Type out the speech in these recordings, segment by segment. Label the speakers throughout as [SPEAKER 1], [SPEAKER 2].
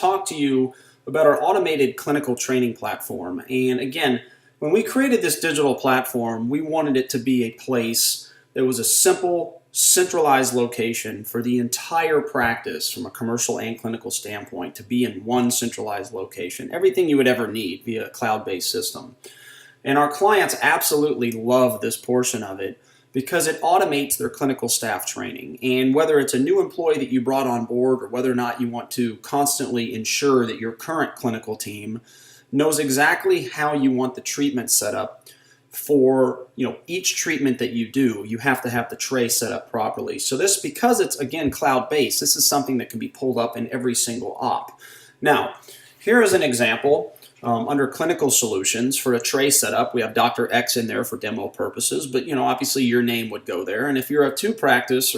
[SPEAKER 1] talk to you about our automated clinical training platform. And again, when we created this digital platform, we wanted it to be a place that was a simple, centralized location for the entire practice from a commercial and clinical standpoint to be in one centralized location. Everything you would ever need via a cloud-based system. And our clients absolutely love this portion of it because it automates their clinical staff training. And whether it's a new employee that you brought on board or whether or not you want to constantly ensure that your current clinical team knows exactly how you want the treatment set up for each treatment that you do, you have to have the tray set up properly. So this, because it's again cloud-based, this is something that can be pulled up in every single op. Now, here is an example. Under clinical solutions for a tray setup, we have Dr. X in there for demo purposes, but obviously your name would go there. And if you're a two practice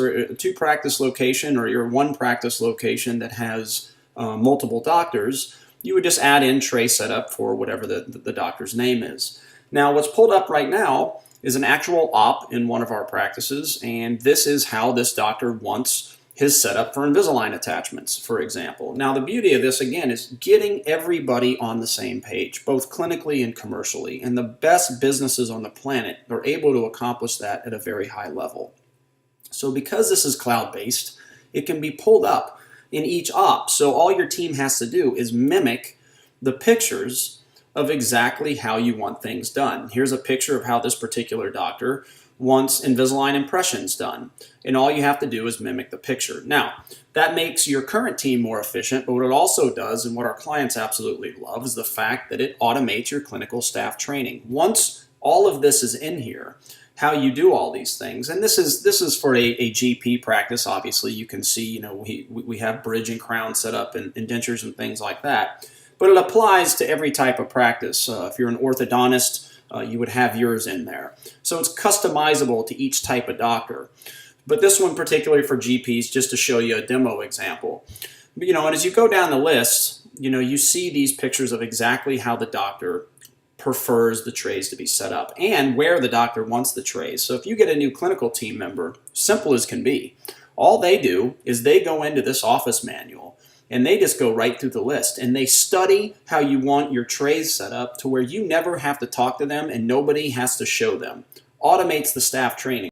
[SPEAKER 1] location, or you're one practice location that has multiple doctors, you would just add in tray setup for whatever the doctor's name is. Now, what's pulled up right now is an actual op in one of our practices, and this is how this doctor wants his setup for Invisalign attachments, for example. Now, the beauty of this, again, is getting everybody on the same page, both clinically and commercially, and the best businesses on the planet are able to accomplish that at a very high level. So because this is cloud-based, it can be pulled up in each op. So all your team has to do is mimic the pictures of exactly how you want things done. Here's a picture of how this particular doctor wants Invisalign impressions done. And all you have to do is mimic the picture. Now, that makes your current team more efficient, but what it also does, and what our clients absolutely love, is the fact that it automates your clinical staff training. Once all of this is in here, how you do all these things, and this is for a GP practice. Obviously, you can see, we have bridge and crown set up and dentures and things like that. But it applies to every type of practice. If you're an orthodontist, you would have yours in there. So it's customizable to each type of doctor. But this one particularly for GPs, just to show you a demo example. And as you go down the list, you see these pictures of exactly how the doctor prefers the trays to be set up and where the doctor wants the trays. So if you get a new clinical team member, simple as can be, all they do is they go into this office manual and they just go right through the list and they study how you want your trays set up to where you never have to talk to them and nobody has to show them. Automates the staff training.